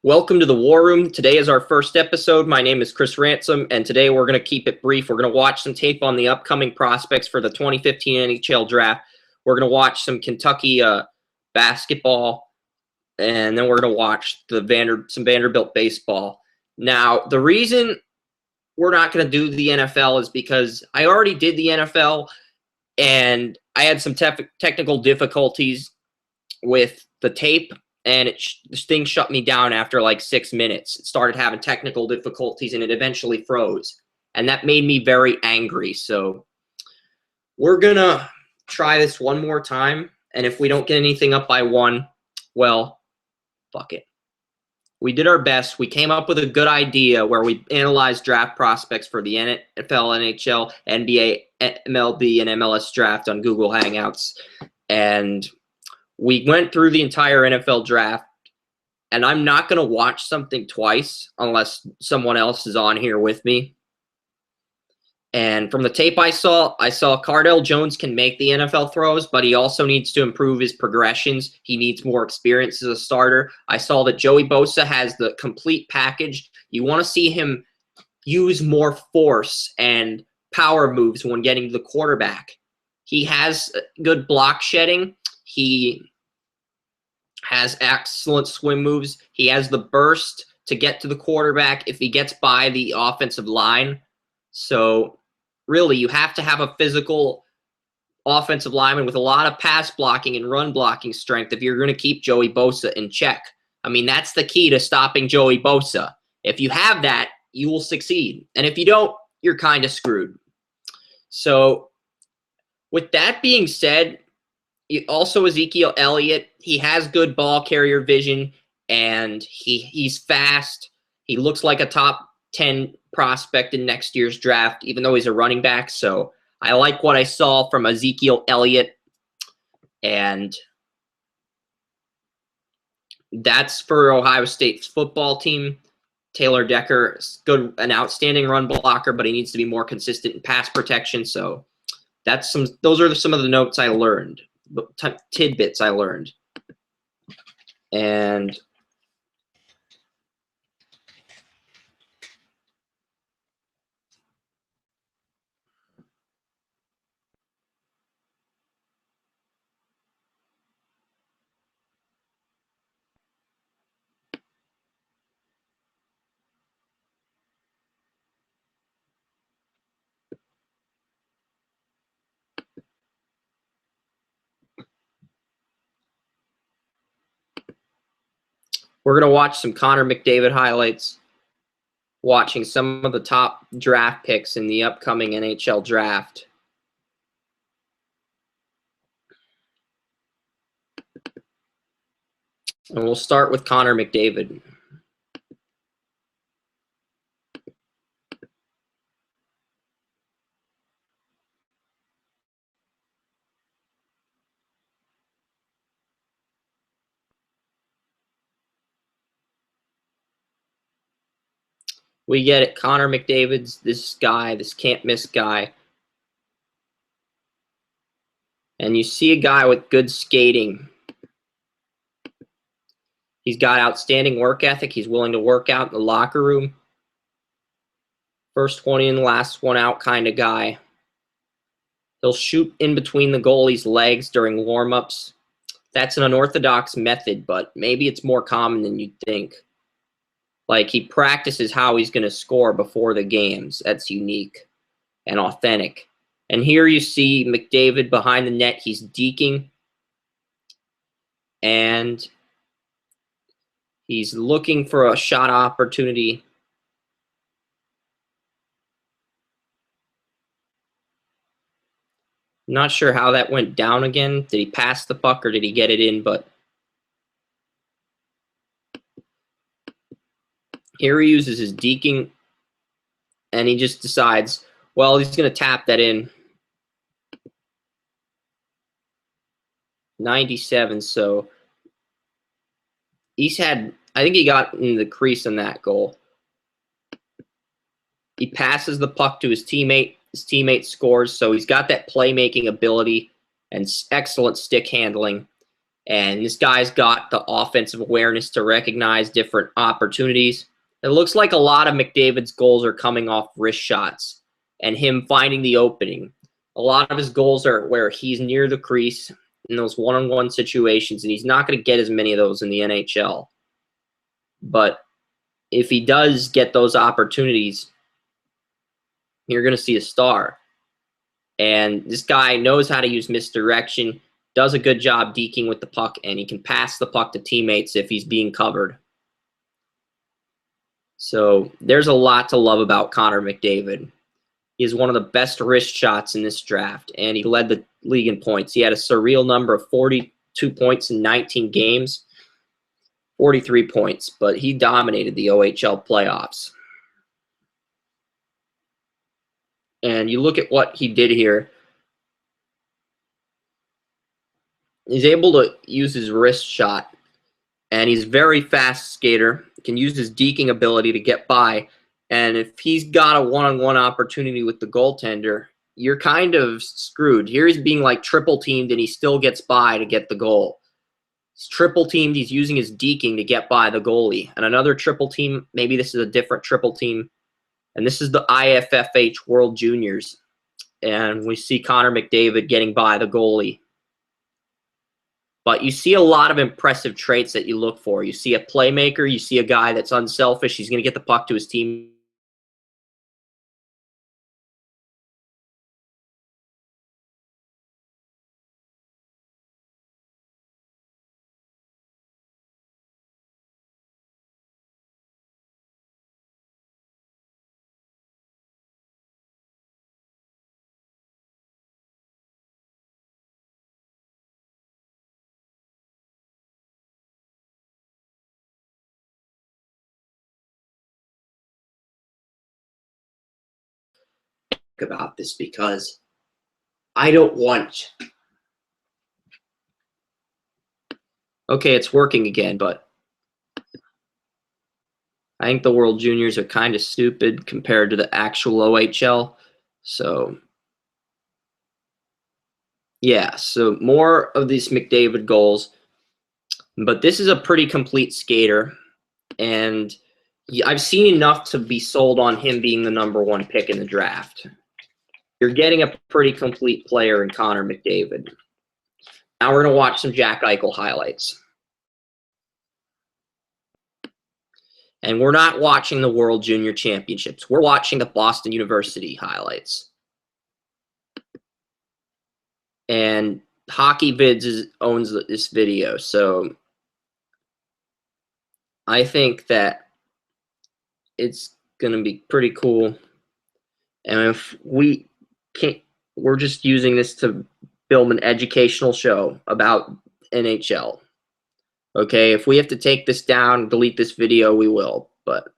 Welcome to the War Room. Today is our first episode. My name is Chris Ransom, and today we're going to keep it brief. We're going to watch some tape on the upcoming prospects for the 2015 NHL Draft. We're going to watch some Kentucky basketball, and then we're going to watch some Vanderbilt baseball. Now, the reason we're not going to do the NFL is because I already did the NFL, and I had some technical difficulties with the tape. And this thing shut me down after like 6 minutes. It started having technical difficulties, and it eventually froze. And that made me very angry. So we're going to try this one more time. And if we don't get anything up by one, well, fuck it. We did our best. We came up with a good idea where we analyzed draft prospects for the NFL, NHL, NBA, MLB, and MLS draft on Google Hangouts. And we went through the entire NFL draft, and I'm not going to watch something twice unless someone else is on here with me. And from the tape I saw Cardell Jones can make the NFL throws, but he also needs to improve his progressions. He needs more experience as a starter. I saw that Joey Bosa has the complete package. You want to see him use more force and power moves when getting to the quarterback. He has good block shedding. He has excellent swim moves. He has the burst to get to the quarterback if he gets by the offensive line. So really, you have to have a physical offensive lineman with a lot of pass blocking and run blocking strength if you're going to keep Joey Bosa in check. I mean, that's the key to stopping Joey Bosa. If you have that, you will succeed. And if you don't, you're kind of screwed. So with that being said, also Ezekiel Elliott, he has good ball carrier vision, and he's fast. He looks like a top 10 prospect in next year's draft, even though he's a running back. So I like what I saw from Ezekiel Elliott, and that's for Ohio State's football team. Taylor Decker is an outstanding run blocker, but he needs to be more consistent in pass protection. So those are some of the notes I learned. Tidbits I learned. And we're going to watch some Connor McDavid highlights, watching some of the top draft picks in the upcoming NHL draft. And we'll start with Connor McDavid. We get it. Connor McDavid's this guy, this can't-miss guy. And you see a guy with good skating. He's got outstanding work ethic. He's willing to work out in the locker room. First one in, last one out kind of guy. He'll shoot in between the goalie's legs during warm-ups. That's an unorthodox method, but maybe it's more common than you'd think. Like, he practices how he's going to score before the games. That's unique and authentic. And here you see McDavid behind the net. He's deking. And he's looking for a shot opportunity. Not sure how that went down again. Did he pass the puck or did he get it in? But here he uses his deking, and he just decides, well, he's going to tap that in. 97, so he's had, I think he got in the crease in that goal. He passes the puck to his teammate. His teammate scores, so he's got that playmaking ability and excellent stick handling. And this guy's got the offensive awareness to recognize different opportunities. It looks like a lot of McDavid's goals are coming off wrist shots and him finding the opening. A lot of his goals are where he's near the crease in those one-on-one situations, and he's not going to get as many of those in the NHL. But if he does get those opportunities, you're going to see a star. And this guy knows how to use misdirection, does a good job deking with the puck, and he can pass the puck to teammates if he's being covered. So there's a lot to love about Connor McDavid. He is one of the best wrist shots in this draft, and he led the league in points. He had a surreal number of 42 points in 19 games, 43 points, but he dominated the OHL playoffs. And you look at what he did here. He's able to use his wrist shot, and he's a very fast skater. Can use his deking ability to get by. And if he's got a one-on-one opportunity with the goaltender, you're kind of screwed. Here he's being like triple teamed, and he still gets by to get the goal. He's triple teamed. He's using his deking to get by the goalie. And another triple team, maybe this is a different triple team. And this is the IFFH World Juniors. And we see Connor McDavid getting by the goalie. But you see a lot of impressive traits that you look for. You see a playmaker. You see a guy that's unselfish. He's going to get the puck to his team. About this because I don't want. Okay, it's working again, but I think the World Juniors are kind of stupid compared to the actual OHL. So, yeah, so more of these McDavid goals. But this is a pretty complete skater, and I've seen enough to be sold on him being the #1 pick in the draft. You're getting a pretty complete player in Connor McDavid. Now we're going to watch some Jack Eichel highlights. And we're not watching the World Junior Championships. We're watching the Boston University highlights. And Hockey Vids owns this video, so I think that it's going to be pretty cool. And if we can't, we're just using this to film an educational show about NHL. Okay, if we have to take this down, delete this video, we will. But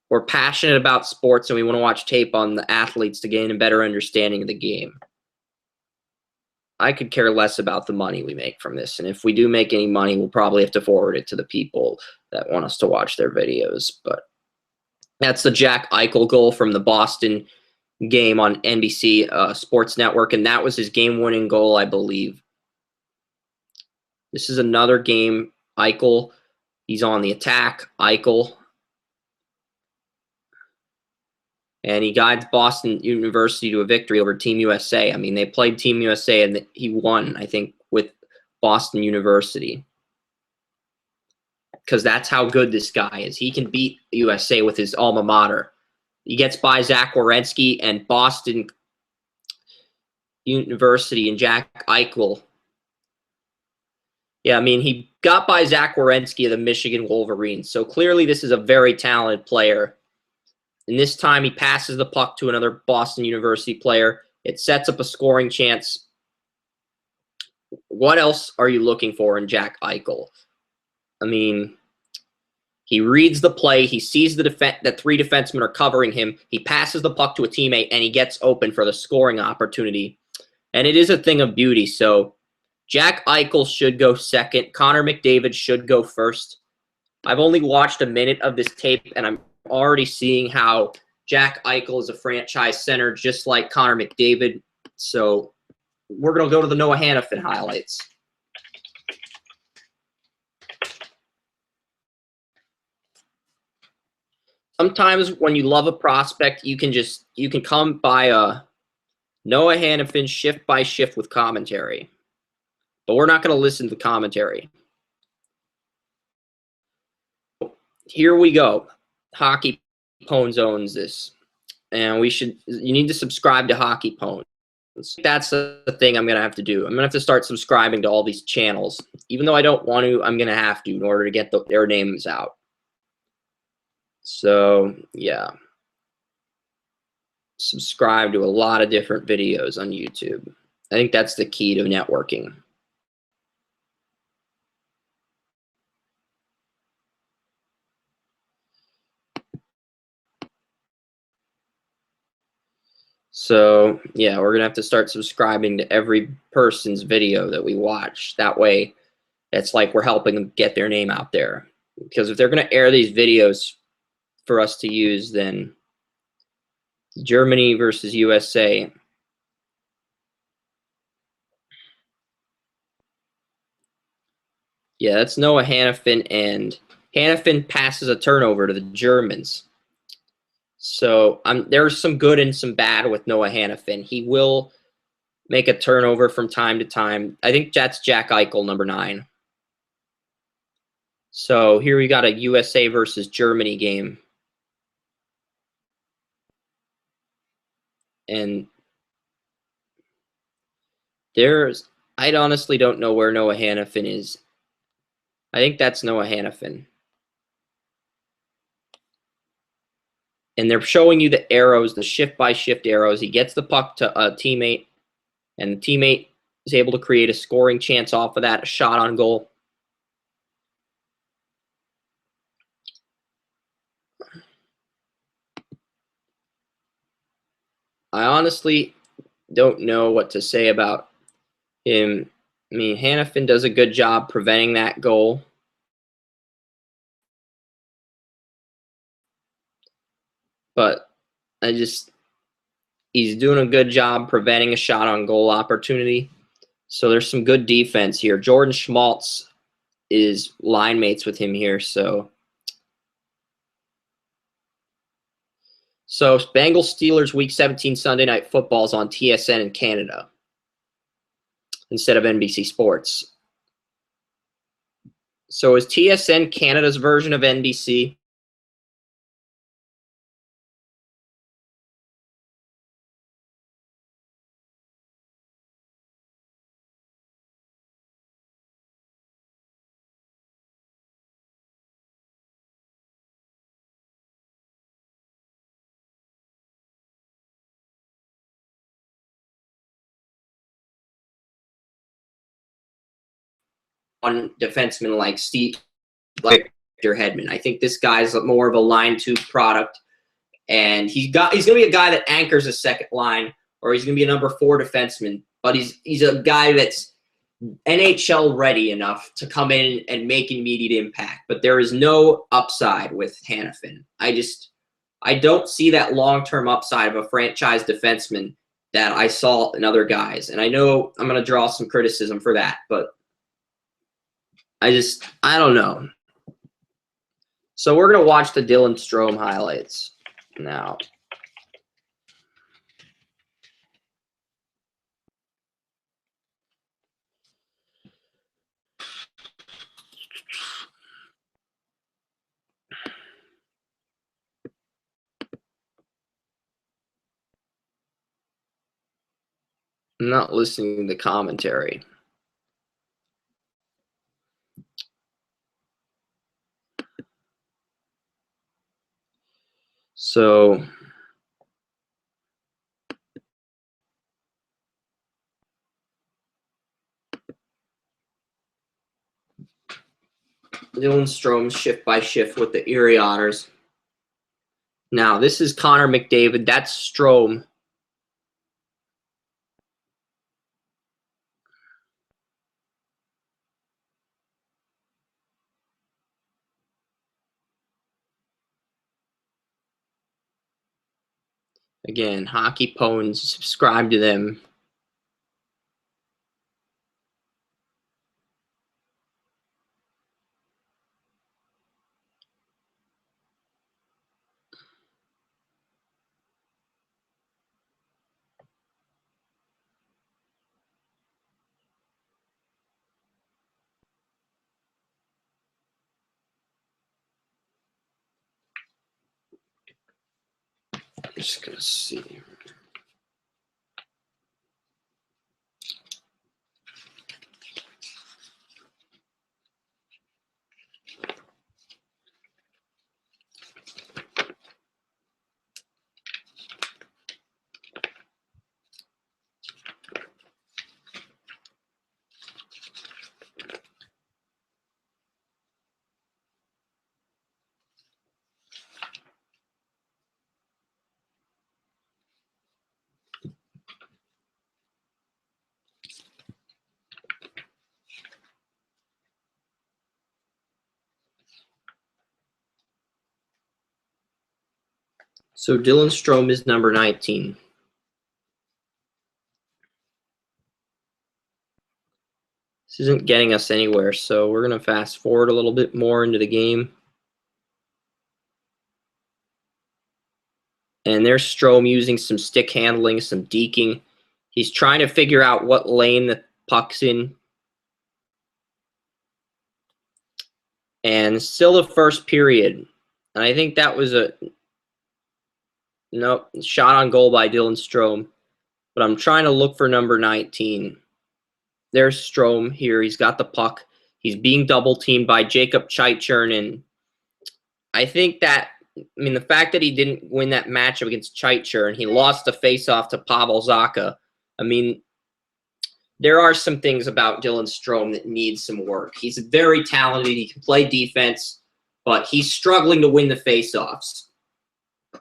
we're passionate about sports, and we want to watch tape on the athletes to gain a better understanding of the game. I could care less about the money we make from this. And if we do make any money, we'll probably have to forward it to the people that want us to watch their videos. But that's the Jack Eichel goal from the Boston game on NBC Sports Network, and that was his game-winning goal, I believe. This is another game. Eichel, he's on the attack. Eichel. And he guides Boston University to a victory over Team USA. I mean, they played Team USA, and he won, I think, with Boston University. Because that's how good this guy is. He can beat USA with his alma mater. He gets by Zach Werenski and Boston University and Jack Eichel. Yeah, I mean, he got by Zach Werenski of the Michigan Wolverines. So clearly this is a very talented player. And this time he passes the puck to another Boston University player. It sets up a scoring chance. What else are you looking for in Jack Eichel? I mean, he reads the play. He sees that 3 defensemen are covering him. He passes the puck to a teammate, and he gets open for the scoring opportunity. And it is a thing of beauty. So Jack Eichel should go second. Connor McDavid should go first. I've only watched a minute of this tape, and I'm already seeing how Jack Eichel is a franchise center, just like Connor McDavid. So we're going to go to the Noah Hanifin highlights. sometimes when you love a prospect, you can come by a Noah Hanifin shift by shift with commentary. But we're not going to listen to the commentary. Here we go. Hockey Pones owns this. And you need to subscribe to Hockey Pones. That's the thing I'm going to have to do. I'm going to have to start subscribing to all these channels. Even though I don't want to, I'm going to have to in order to get their names out. So, yeah. Subscribe to a lot of different videos on YouTube. I think that's the key to networking. So, yeah, we're going to have to start subscribing to every person's video that we watch. That way, it's like we're helping them get their name out there. Because if they're going to air these videos for us to use, then Germany versus USA. Yeah, that's Noah Hanifin, and Hanifin passes a turnover to the Germans. So there's some good and some bad with Noah Hanifin. He will make a turnover from time to time. I think that's Jack Eichel, number 9. So here we got a USA versus Germany game. And I honestly don't know where Noah Hanifin is. I think that's Noah Hanifin. And they're showing you the arrows, the shift-by-shift arrows. He gets the puck to a teammate, and the teammate is able to create a scoring chance off of that, a shot on goal. I honestly don't know what to say about him. I mean, Hanifin does a good job preventing that goal. But he's doing a good job preventing a shot on goal opportunity. So there's some good defense here. Jordan Schmaltz is line mates with him here. So Bengals Steelers Week 17 Sunday Night Football is on TSN in Canada instead of NBC Sports. So is TSN Canada's version of NBC? On defensemen like Victor Hedman. I think this guy's more of a line 2 product, and he's going to be a guy that anchors a second line, or he's going to be a number 4 defenseman. But he's a guy that's NHL ready enough to come in and make an immediate impact. But there is no upside with Hanifin. I don't see that long-term upside of a franchise defenseman that I saw in other guys. And I know I'm going to draw some criticism for that, but I don't know. So we're going to watch the Dillon Strome highlights now. I'm not listening to the commentary. So Dillon Strome shift by shift with the Erie Otters. Now, this is Connor McDavid. That's Strome. Again, Hockey Pones, subscribe to them. just going to see. So Dillon Strome is number 19. This isn't getting us anywhere, so we're going to fast forward a little bit more into the game. And there's Strome using some stick handling, some deking. He's trying to figure out what lane the puck's in. And still the first period. And I think that was a shot on goal by Dillon Strome. But I'm trying to look for number 19. There's Strome here. He's got the puck. He's being double teamed by Jacob Chichern. And I think that, the fact that he didn't win that matchup against Chichern, he lost the faceoff to Pavel Zacha. There are some things about Dillon Strome that needs some work. He's very talented. He can play defense, but he's struggling to win the faceoffs.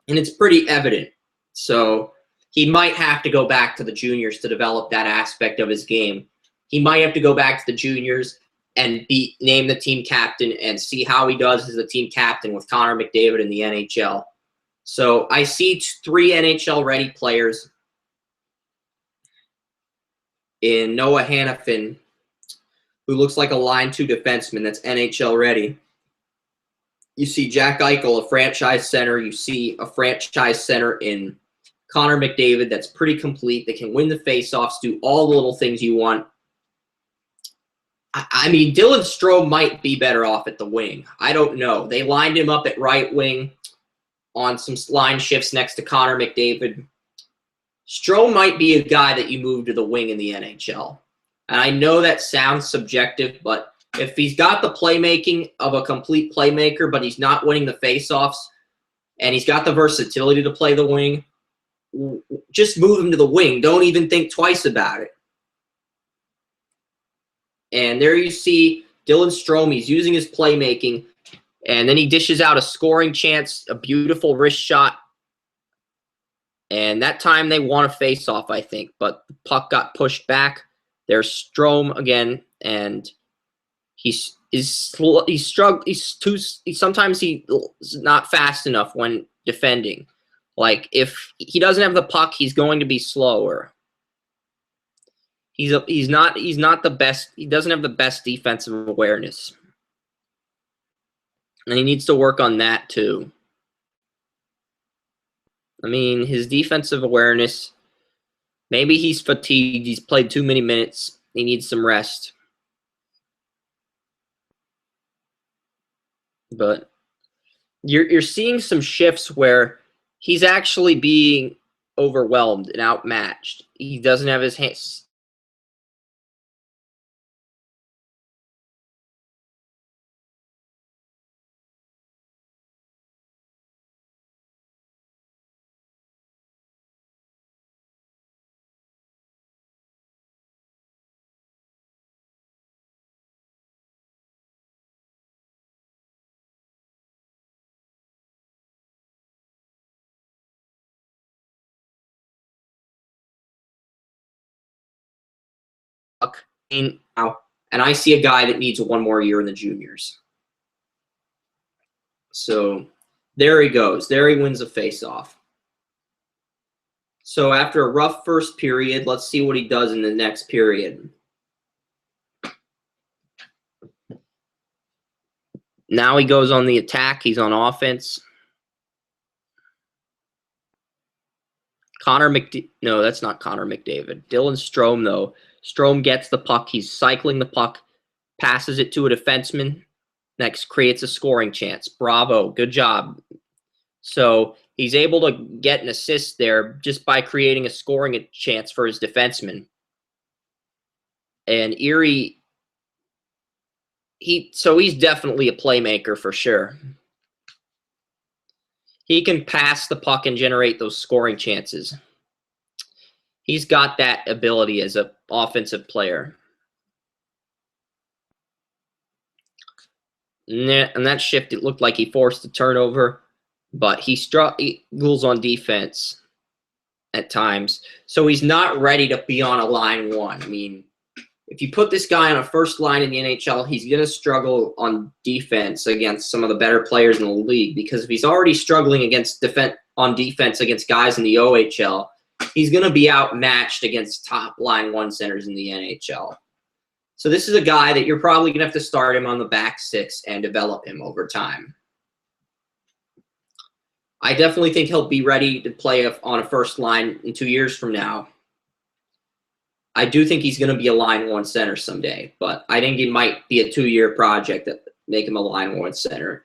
And it's pretty evident. So he might have to go back to the juniors to develop that aspect of his game. He might have to go back to the juniors and name the team captain and see how he does as a team captain with Connor McDavid in the NHL. So I see 3 NHL-ready players in Noah Hanifin, who looks like a line 2 defenseman that's NHL-ready. You see Jack Eichel, a franchise center. You see a franchise center in Connor McDavid that's pretty complete. They can win the faceoffs, do all the little things you want. Dillon Strome might be better off at the wing. I don't know. They lined him up at right wing on some line shifts next to Connor McDavid. Strome might be a guy that you move to the wing in the NHL. And I know that sounds subjective, but if he's got the playmaking of a complete playmaker, but he's not winning the faceoffs, and he's got the versatility to play the wing, just move him to the wing. Don't even think twice about it. And there you see Dillon Strome. He's using his playmaking, and then he dishes out a scoring chance, a beautiful wrist shot. And that time they won a face-off, I think, but the puck got pushed back. There's Strome again, and sometimes he's not fast enough when defending. Like, if he doesn't have the puck, he's going to be slower. He's not the best. He doesn't have the best defensive awareness. And he needs to work on that too. His defensive awareness, maybe he's fatigued. He's played too many minutes. He needs some rest. But you're seeing some shifts where he's actually being overwhelmed and outmatched. He doesn't have his hands. And I see a guy that needs one more year in the juniors. So there he goes. There he wins a face-off. So after a rough first period, let's see what he does in the next period. Now he goes on the attack. He's on offense. No, that's not Connor McDavid. Dillon Strome, though. Strome gets the puck. He's cycling the puck, passes it to a defenseman. Next, creates a scoring chance. Bravo. Good job. So He's able to get an assist there just by creating a scoring chance for his defenseman. And Erie, he's definitely a playmaker for sure. He can pass the puck and generate those scoring chances. He's got that ability as an offensive player. And that shift, it looked like he forced a turnover, but he struggles on defense at times. So he's not ready to be on a line one. I mean, if you put this guy on a first line in the NHL, he's going to struggle on defense against some of the better players in the league, because if he's already struggling on defense against guys in the OHL, he's going to be outmatched against top line one centers in the NHL. So this is a guy that you're probably going to have to start him on the back six and develop him over time. I definitely think he'll be ready to play on a first line in 2 years from now. I do think he's going to be a line one center someday, but I think it might be a 2-year project that make him a line one center.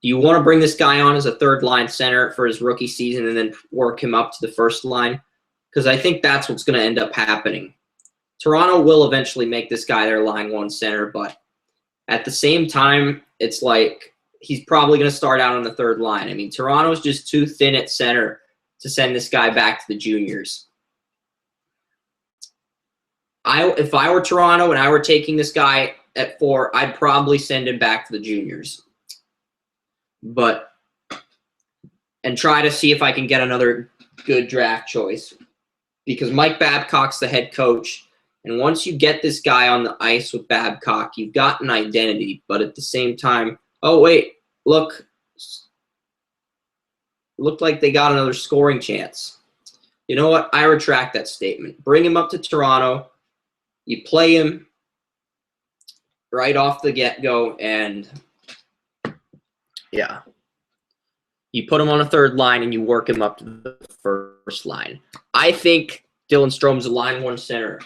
Do you want to bring this guy on as a third line center for his rookie season and then work him up to the first line? Because I think that's what's going to end up happening. Toronto will eventually make this guy their line one center, but at the same time, it's like he's probably going to start out on the third line. I mean, Toronto's just too thin at center to send this guy back to the juniors. If I were Toronto and I were taking this guy at 4, I'd probably send him back to the juniors. And try to see if I can get another good draft choice. Because Mike Babcock's the head coach. And once you get this guy on the ice with Babcock, you've got an identity. But at the same time, oh, wait, looked like they got another scoring chance. You know what? I retract that statement. Bring him up to Toronto. You play him right off the get-go, and yeah. You put him on a third line, and you work him up to the first line. I think Dillon Strome's a line one center,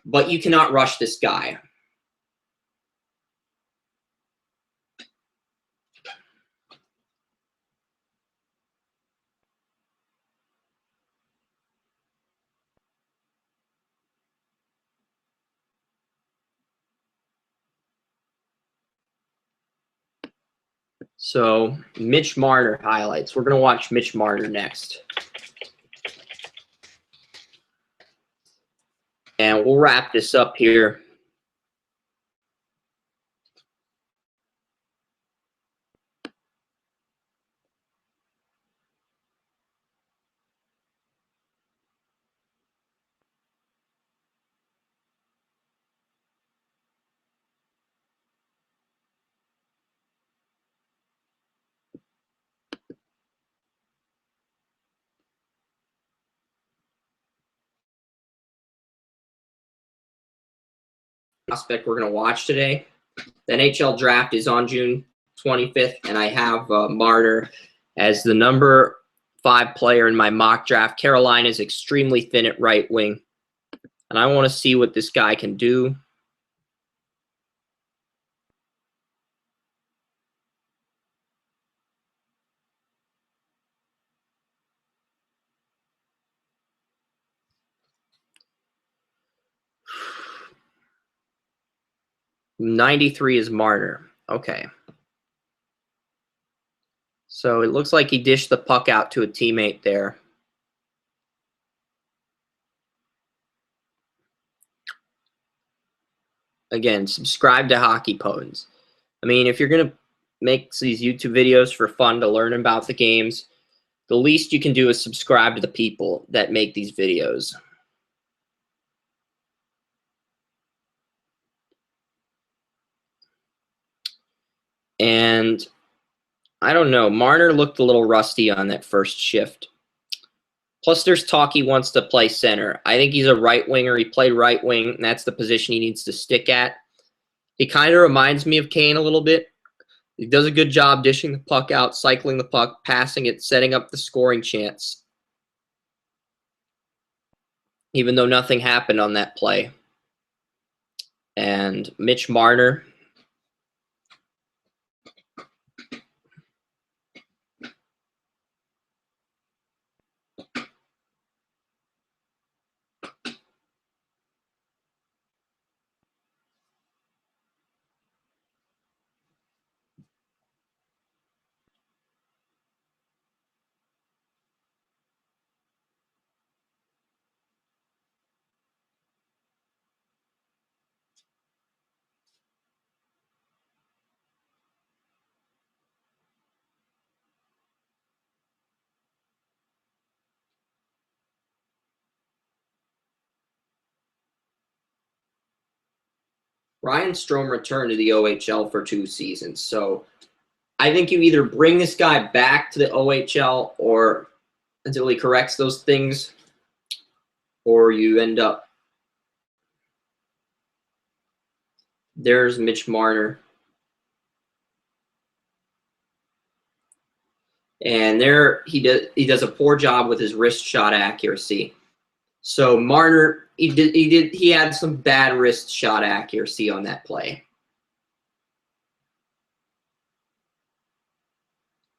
but you cannot rush this guy. So, Mitch Martyr highlights. We're going to watch Mitch Martyr next. And we'll wrap this up here. Prospect we're going to watch today. The NHL Draft is on June 25th, and I have Martyr as the number 5 player in my mock draft. Carolina is extremely thin at right wing, and I want to see what this guy can do. '93 is Martyr. Okay. So it looks like he dished the puck out to a teammate there. Again, subscribe to Hockey Pones. I mean, if you're going to make these YouTube videos for fun to learn about the games, the least you can do is subscribe to the people that make these videos. And I don't know, Marner looked a little rusty on that first shift. Plus, there's talk he wants to play center. I think he's a right winger. He played right wing, and that's the position he needs to stick at. He kind of reminds me of Kane a little bit. He does a good job dishing the puck out, cycling the puck, passing it, setting up the scoring chance. Even though nothing happened on that play. And Mitch Martyr. Ryan Strome returned to the OHL for 2 seasons. So I think you either bring this guy back to the OHL or until he corrects those things, or you end up. There's Mitch Martyr. And there he does a poor job with his wrist shot accuracy. So Martyr, he had some bad wrist shot accuracy on that play.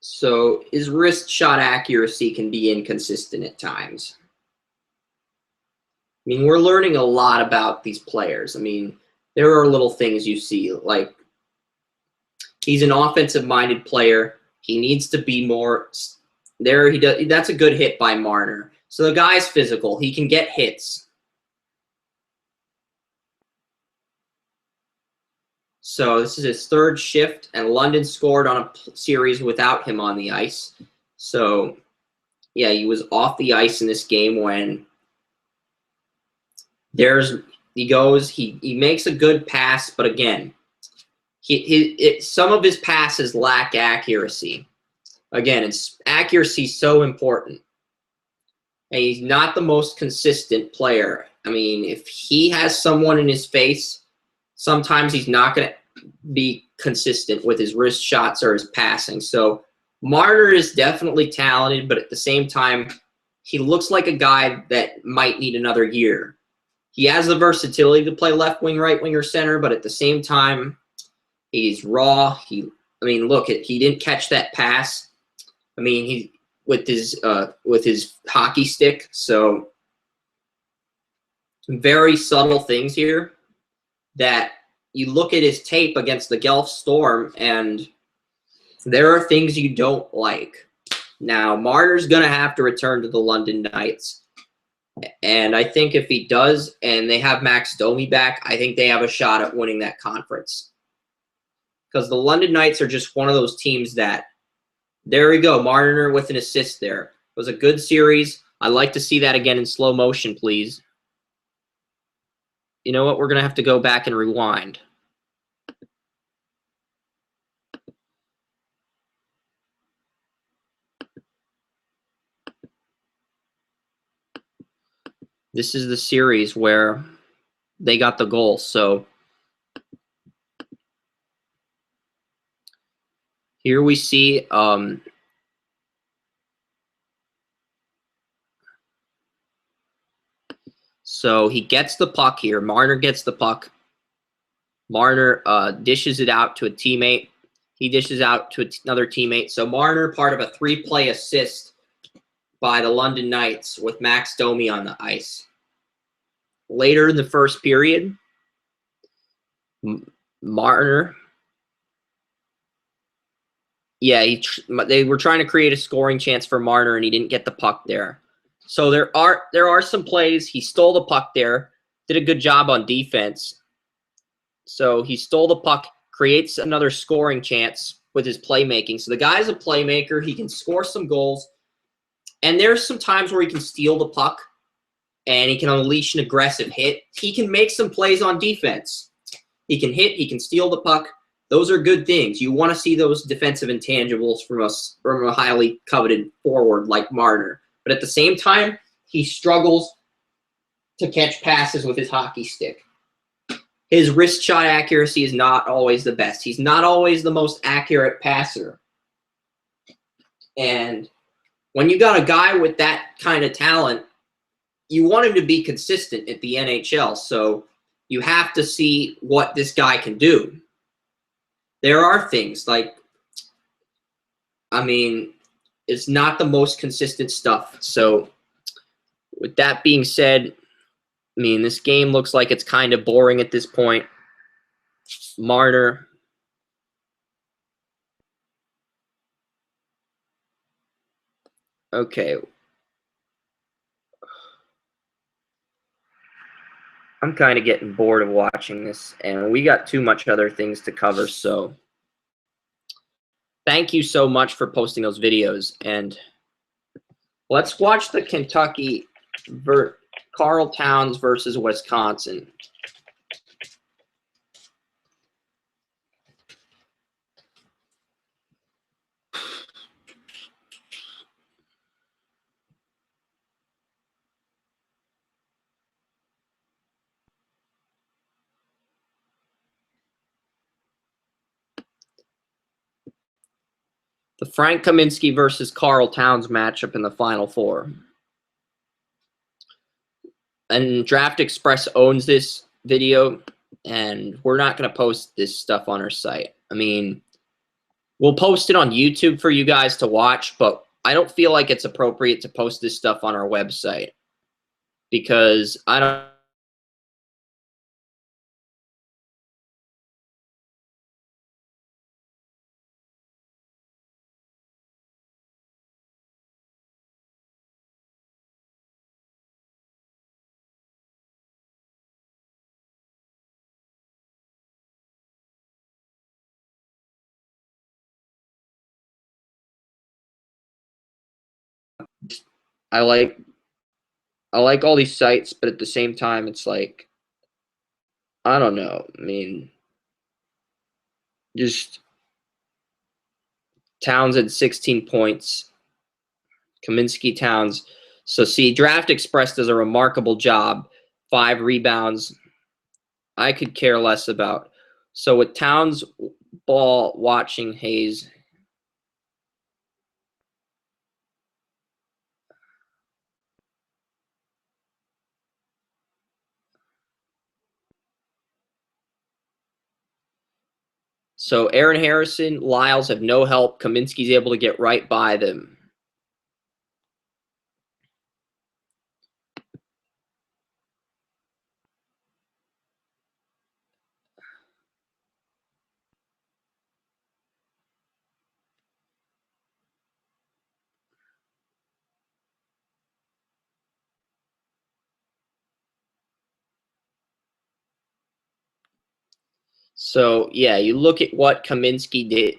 So his wrist shot accuracy can be inconsistent at times. I mean, we're learning a lot about these players. I mean, there are little things you see, like he's an offensive-minded player. He needs to be more there. That's a good hit by Martyr. So the guy's physical. He can get hits. So this is his 3rd shift, and London scored on a series without him on the ice. So, yeah, he was off the ice in this game when he goes. He makes a good pass, but again, some of his passes lack accuracy. Again, accuracy is so important. And he's not the most consistent player. I mean, if he has someone in his face, sometimes he's not going to be consistent with his wrist shots or his passing. So Martyr is definitely talented, but at the same time, he looks like a guy that might need another year. He has the versatility to play left wing, right wing, or center, but at the same time, he's raw. I mean, look, he didn't catch that pass. I mean, he with his hockey stick. So very subtle things here that you look at his tape against the Guelph Storm, and there are things you don't like. Now, Martyr's going to have to return to the London Knights. And I think if he does and they have Max Domi back, I think they have a shot at winning that conference. Because the London Knights are just one of those teams that, there we go, Martyr with an assist there. It was a good series. I'd like to see that again in slow motion, please. You know what? We're going to have to go back and rewind. This is the series where they got the goal. So here we see so he gets the puck here. Martyr gets the puck. Martyr dishes it out to a teammate. He dishes out to another teammate. So Martyr, part of a 3-play assist by the London Knights with Max Domi on the ice. Later in the first period, Martyr, they were trying to create a scoring chance for Martyr, and he didn't get the puck there. So there are some plays. He stole the puck there, did a good job on defense. So he stole the puck, creates another scoring chance with his playmaking. So the guy's a playmaker. He can score some goals. And there's some times where he can steal the puck and he can unleash an aggressive hit. He can make some plays on defense. He can hit. He can steal the puck. Those are good things. You want to see those defensive intangibles from a highly coveted forward like Martyr. But at the same time, he struggles to catch passes with his hockey stick. His wrist shot accuracy is not always the best. He's not always the most accurate passer. And when you got a guy with that kind of talent, you want him to be consistent at the NHL. So you have to see what this guy can do. There are things like, I mean, it's not the most consistent stuff. So with that being said, I mean, this game looks like it's kind of boring at this point. Martyr. Okay. I'm kind of getting bored of watching this, and we got too much other things to cover, so thank you so much for posting those videos. And let's watch the Kentucky Carl Towns versus Wisconsin. The Frank Kaminsky versus Karl Towns matchup in the Final Four. And Draft Express owns this video, and we're not going to post this stuff on our site. I mean, we'll post it on YouTube for you guys to watch, but I don't feel like it's appropriate to post this stuff on our website because I don't. I like all these sites, but at the same time, it's like, I don't know. I mean, just Towns had 16 points. Kaminsky, Towns. So see, Draft Express does a remarkable job. 5 rebounds. I could care less about. So with Towns ball watching Hayes. So Aaron Harrison, Lyles have no help. Kaminsky's able to get right by them. So, yeah, you look at what Kaminsky did.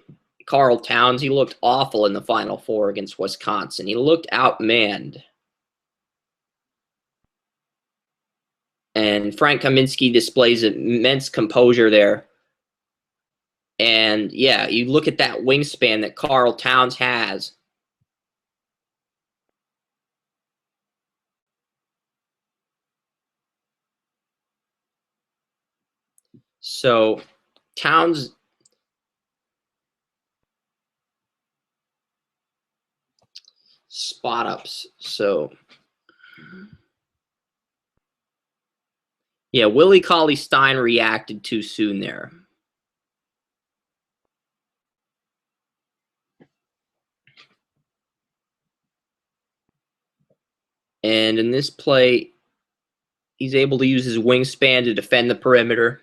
Karl Towns, he looked awful in the Final Four against Wisconsin. He looked outmanned. And Frank Kaminsky displays immense composure there. And, yeah, you look at that wingspan that Karl Towns has. So, Towns spot ups. So, yeah, Willie Cauley-Stein reacted too soon there. And in this play, he's able to use his wingspan to defend the perimeter.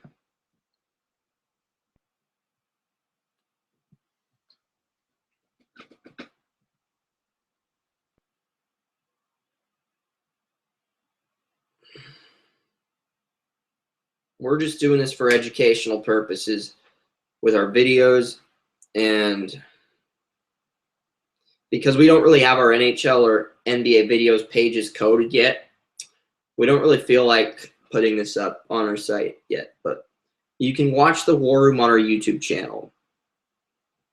We're just doing this for educational purposes with our videos, and because we don't really have our NHL or NBA videos pages coded yet, we don't really feel like putting this up on our site yet, but you can watch the War Room on our YouTube channel.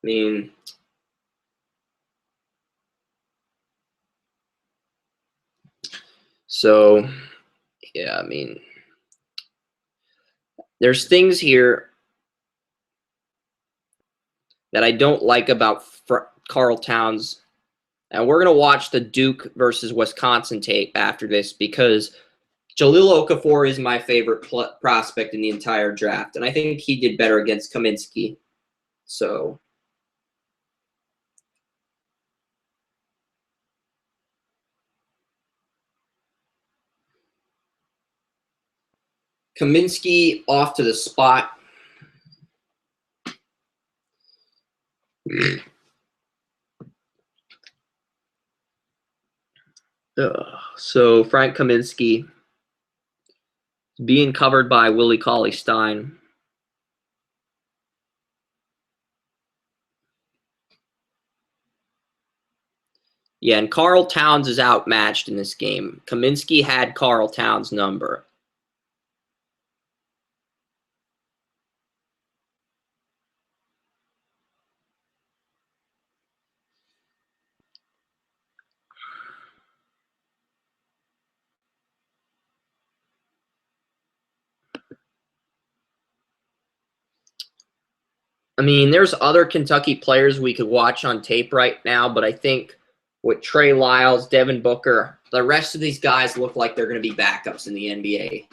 I mean, so, yeah, I mean, there's things here that I don't like about Karl Towns. And we're going to watch the Duke versus Wisconsin tape after this because Jahlil Okafor is my favorite prospect in the entire draft. And I think he did better against Kaminsky. So, Kaminsky off to the spot. So Frank Kaminsky being covered by Willie Cauley-Stein. Yeah, and Karl Towns is outmatched in this game. Kaminsky had Karl Towns' number. I mean, there's other Kentucky players we could watch on tape right now, but I think with Trey Lyles, Devin Booker, the rest of these guys look like they're going to be backups in the NBA.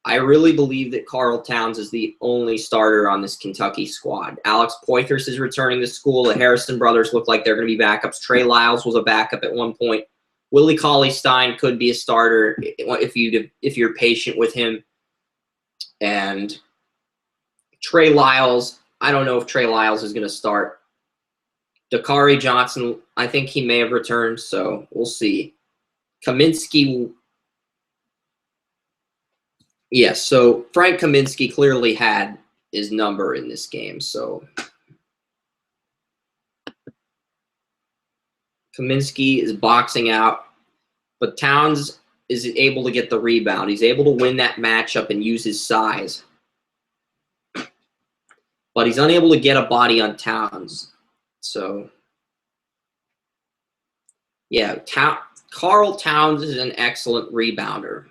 I really believe that Karl Towns is the only starter on this Kentucky squad. Alex Poythress is returning to school. The Harrison brothers look like they're going to be backups. Trey Lyles was a backup at one point. Willie Cauley-Stein could be a starter if you're patient with him. And Trey Lyles, I don't know if Trey Lyles is going to start. Dakari Johnson, I think he may have returned, so we'll see. Kaminsky, yes, so Frank Kaminsky clearly had his number in this game, so Kaminsky is boxing out, but Towns is able to get the rebound. He's able to win that matchup and use his size. But he's unable to get a body on Towns. So, yeah, Karl Towns is an excellent rebounder.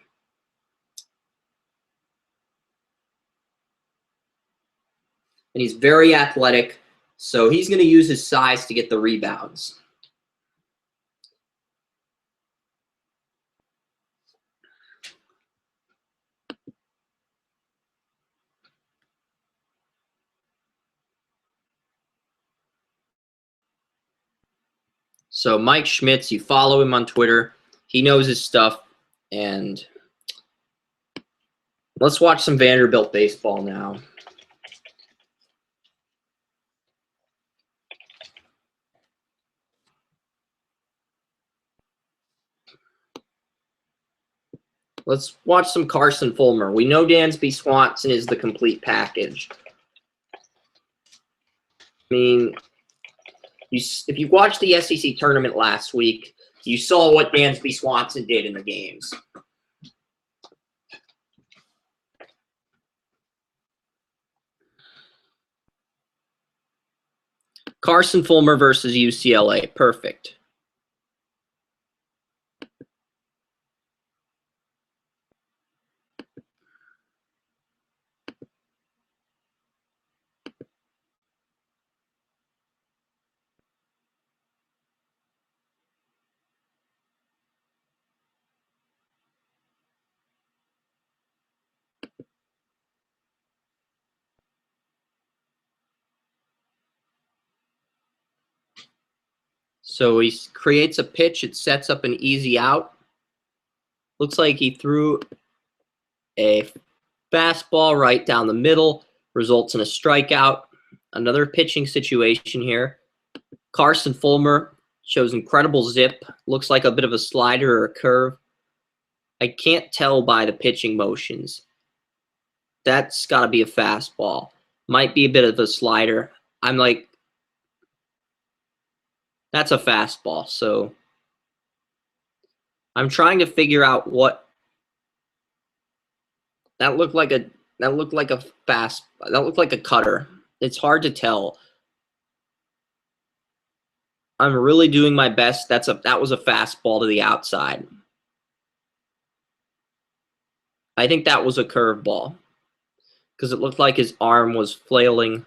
And he's very athletic, so he's going to use his size to get the rebounds. So Mike Schmitz, you follow him on Twitter. He knows his stuff. And let's watch some Vanderbilt baseball now. Let's watch some Carson Fullmer. We know Dansby Swanson is the complete package. I mean, if you watched the SEC tournament last week, you saw what Dansby Swanson did in the games. Carson Fullmer versus UCLA. Perfect. So he creates a pitch. It sets up an easy out. Looks like he threw a fastball right down the middle. Results in a strikeout. Another pitching situation here. Carson Fullmer shows incredible zip. Looks like a bit of a slider or a curve. I can't tell by the pitching motions. That's got to be a fastball. Might be a bit of a slider. I'm like, that's a fastball. So I'm trying to figure out what that looked like a cutter. It's hard to tell. I'm really doing my best. That was a fastball to the outside. I think that was a curveball because it looked like his arm was flailing.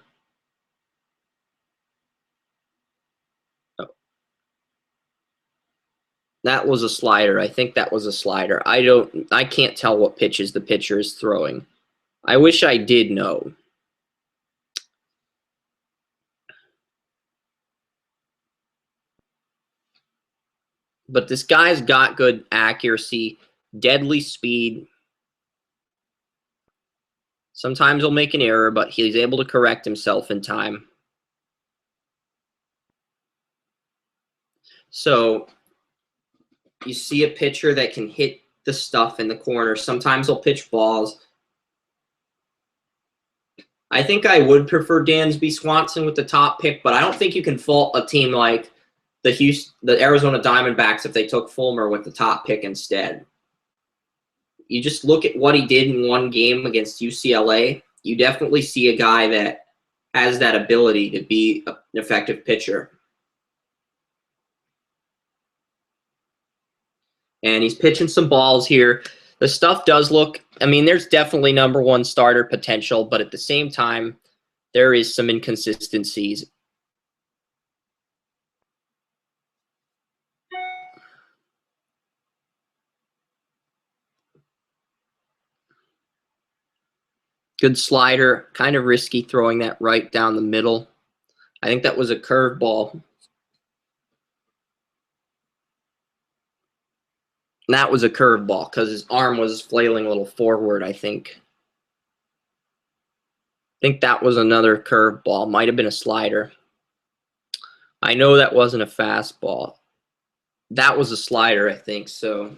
That was a slider. I think that was a slider. I can't tell what pitches the pitcher is throwing. I wish I did know. But this guy's got good accuracy, deadly speed. Sometimes he'll make an error, but he's able to correct himself in time. So you see a pitcher that can hit the stuff in the corner. Sometimes he'll pitch balls. I think I would prefer Dansby Swanson with the top pick, but I don't think you can fault a team like the Arizona Diamondbacks if they took Fullmer with the top pick instead. You just look at what he did in one game against UCLA. You definitely see a guy that has that ability to be an effective pitcher. And he's pitching some balls here. The stuff does look, I mean, there's definitely number one starter potential, but at the same time, there is some inconsistencies. Good slider, kind of risky throwing that right down the middle. I think that was a curveball. That was a curveball because his arm was flailing a little forward, I think. I think that was another curveball. Might have been a slider. I know that wasn't a fastball. That was a slider, I think, so.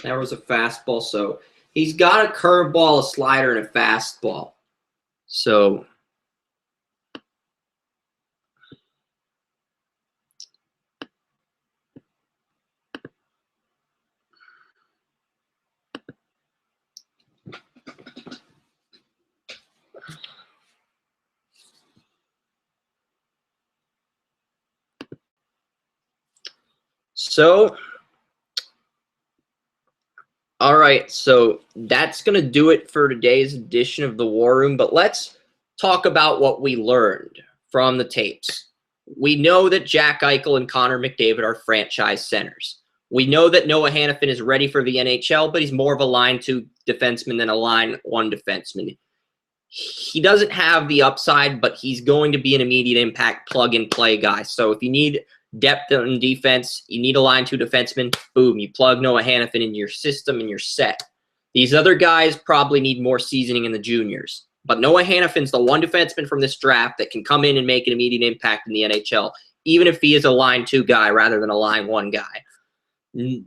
That was a fastball, so he's got a curveball, a slider, and a fastball. So all right, so that's going to do it for today's edition of the War Room, but let's talk about what we learned from the tapes. We know that Jack Eichel and Connor McDavid are franchise centers. We know that Noah Hanifin is ready for the NHL, but he's more of a line 2 defenseman than a line 1 defenseman. He doesn't have the upside, but he's going to be an immediate impact plug-and-play guy. So if you need depth in defense, you need a line 2 defenseman, boom, you plug Noah Hanifin into your system and you're set. These other guys probably need more seasoning in the juniors. But Noah Hanifin's the one defenseman from this draft that can come in and make an immediate impact in the NHL, even if he is a line 2 guy rather than a line 1 guy.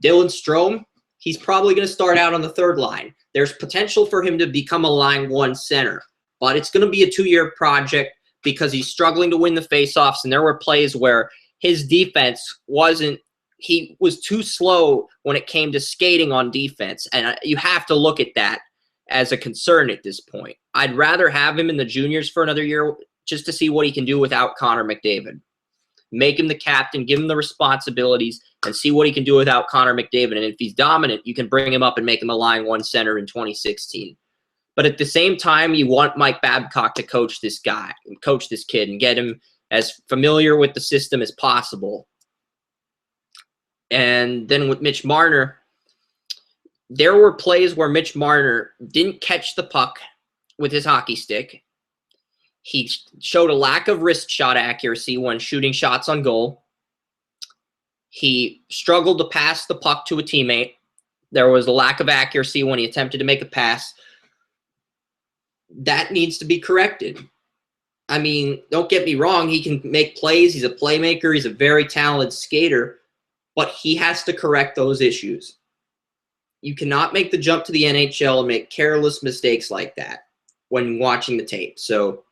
Dillon Strome, he's probably going to start out on the 3rd line. There's potential for him to become a line 1 center, but it's going to be a 2-year project because he's struggling to win the faceoffs, and there were plays where his defense he was too slow when it came to skating on defense, and you have to look at that as a concern at this point. I'd rather have him in the juniors for another year just to see what he can do without Connor McDavid. Make him the captain, give him the responsibilities, and see what he can do without Connor McDavid. And if he's dominant, you can bring him up and make him a line 1 center in 2016. But at the same time, you want Mike Babcock to coach this guy, coach this kid, and get him as familiar with the system as possible. And then with Mitch Martyr, there were plays where Mitch Martyr didn't catch the puck with his hockey stick. He showed a lack of wrist shot accuracy when shooting shots on goal. He struggled to pass the puck to a teammate. There was a lack of accuracy when he attempted to make a pass. That needs to be corrected. I mean, don't get me wrong. He can make plays. He's a playmaker. He's a very talented skater. But he has to correct those issues. You cannot make the jump to the NHL and make careless mistakes like that when watching the tape. So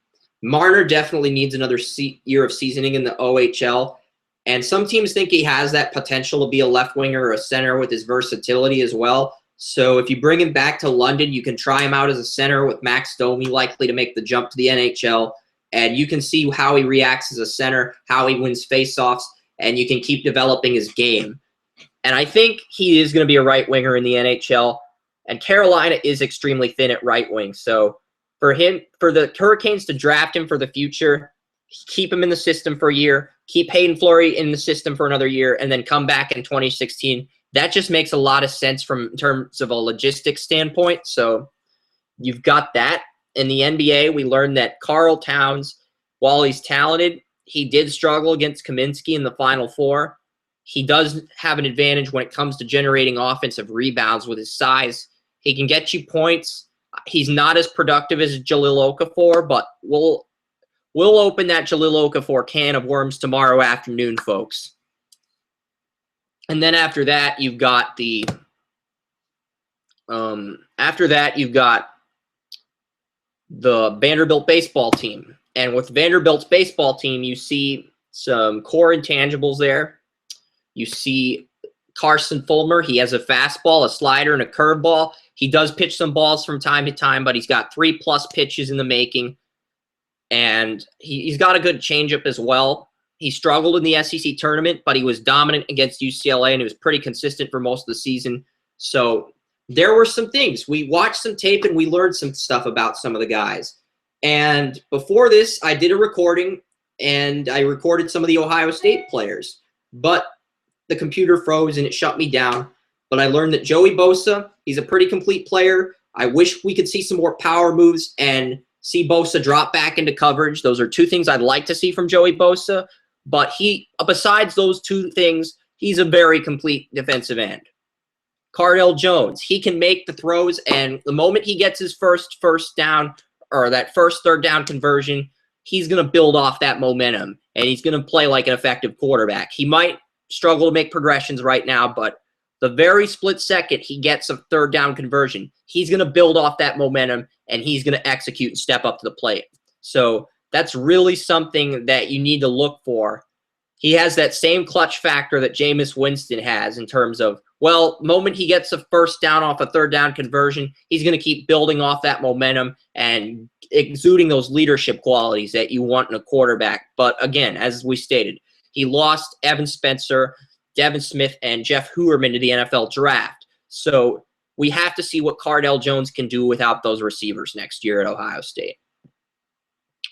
Marner definitely needs another year of seasoning in the OHL. And some teams think he has that potential to be a left winger or a center with his versatility as well. So if you bring him back to London, you can try him out as a center with Max Domi likely to make the jump to the NHL. And you can see how he reacts as a center, how he wins faceoffs, and you can keep developing his game. And I think he is going to be a right winger in the NHL. And Carolina is extremely thin at right wing. So for the Hurricanes to draft him for the future, keep him in the system for a year, keep Hayden Fleury in the system for another year, and then come back in 2016, that just makes a lot of sense in terms of a logistics standpoint. So you've got that. In the NBA, we learned that Karl Towns, while he's talented, he did struggle against Kaminsky in the Final Four. He does have an advantage when it comes to generating offensive rebounds with his size. He can get you points. He's not as productive as Jahlil Okafor, but we'll open that Jahlil Okafor can of worms tomorrow afternoon, folks. And then after that, you've got the Vanderbilt baseball team. And with Vanderbilt's baseball team, you see some core intangibles there. You see Carson Fullmer. He has a fastball, a slider, and a curveball. He does pitch some balls from time to time, but he's got 3+ pitches in the making. And he's got a good changeup as well. He struggled in the SEC tournament, but he was dominant against UCLA, and he was pretty consistent for most of the season. So there were some things. We watched some tape and we learned some stuff about some of the guys. And before this, I did a recording, and I recorded some of the Ohio State players. But the computer froze and it shut me down. But I learned that Joey Bosa, he's a pretty complete player. I wish we could see some more power moves and see Bosa drop back into coverage. Those are two things I'd like to see from Joey Bosa. But besides those two things, he's a very complete defensive end. Cardell Jones, he can make the throws, and the moment he gets his first down or that first third down conversion, he's going to build off that momentum, and he's going to play like an effective quarterback. He might struggle to make progressions right now, but the very split second he gets a third down conversion, he's going to build off that momentum, and he's going to execute and step up to the plate. So that's really something that you need to look for. He has that same clutch factor that Jameis Winston has in terms of, well, moment he gets a first down off a third down conversion, he's going to keep building off that momentum and exuding those leadership qualities that you want in a quarterback. But again, as we stated, he lost Evan Spencer, Devin Smith, and Jeff Heuerman to the NFL draft. So we have to see what Cardell Jones can do without those receivers next year at Ohio State.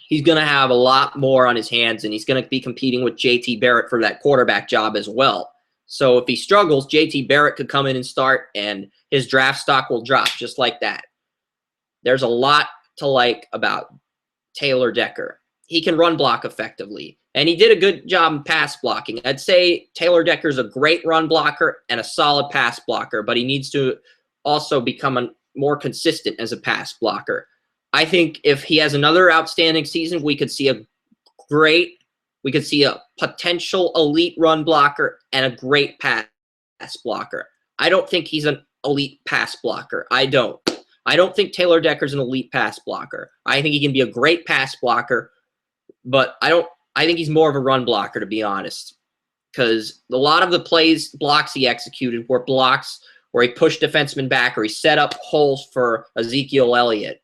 He's going to have a lot more on his hands, and he's going to be competing with JT Barrett for that quarterback job as well. So if he struggles, JT Barrett could come in and start, and his draft stock will drop just like that. There's a lot to like about Taylor Decker. He can run block effectively, and he did a good job in pass blocking. I'd say Taylor Decker's a great run blocker and a solid pass blocker, but he needs to also become more consistent as a pass blocker. I think if he has another outstanding season, we could see a potential elite run blocker and a great pass blocker. I don't think he's an elite pass blocker. I don't think Taylor Decker's an elite pass blocker. I think he can be a great pass blocker, but I think he's more of a run blocker, to be honest, because a lot of the blocks he executed were blocks where he pushed defensemen back or he set up holes for Ezekiel Elliott.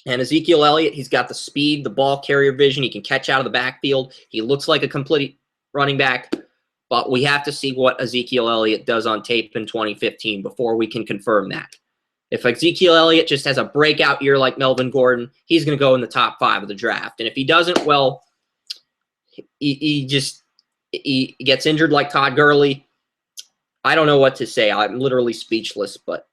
And Ezekiel Elliott, he's got the speed, the ball carrier vision. He can catch out of the backfield. He looks like a complete running back. But we have to see what Ezekiel Elliott does on tape in 2015 before we can confirm that. If Ezekiel Elliott just has a breakout year like Melvin Gordon, he's going to go in the top 5 of the draft. And if he doesn't, well, he gets injured like Todd Gurley. I don't know what to say. I'm literally speechless, but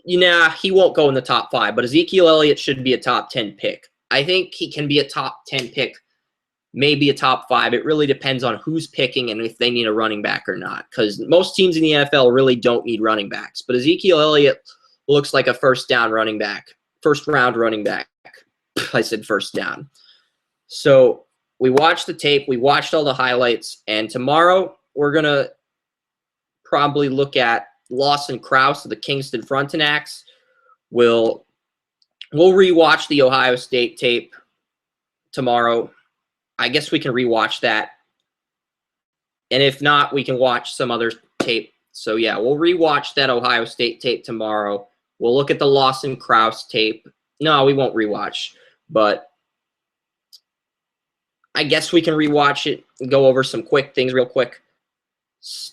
he won't go in the top 5, but Ezekiel Elliott should be a top 10 pick. I think he can be a top 10 pick, maybe a top 5. It really depends on who's picking and if they need a running back or not, because most teams in the NFL really don't need running backs. But Ezekiel Elliott looks like a first-round running back. I said first down. So we watched the tape. We watched all the highlights. And tomorrow we're going to probably look at Lawson Krause of the Kingston Frontenacs. We'll rewatch the Ohio State tape tomorrow. I guess we can rewatch that. And if not, we can watch some other tape. So yeah, we'll rewatch that Ohio State tape tomorrow. We'll look at the Lawson Krause tape. No, we won't rewatch, but I guess we can rewatch it and go over some quick things real quick.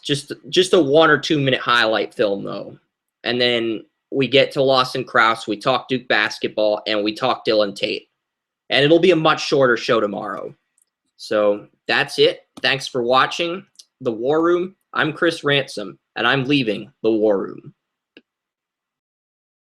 Just a 1 or 2 minute highlight film though. And then we get to Lawson Krause, we talk Duke basketball, and we talk Dylan Tate. And it'll be a much shorter show tomorrow. So that's it. Thanks for watching The War Room. I'm Chris Ransom, and I'm leaving The War Room.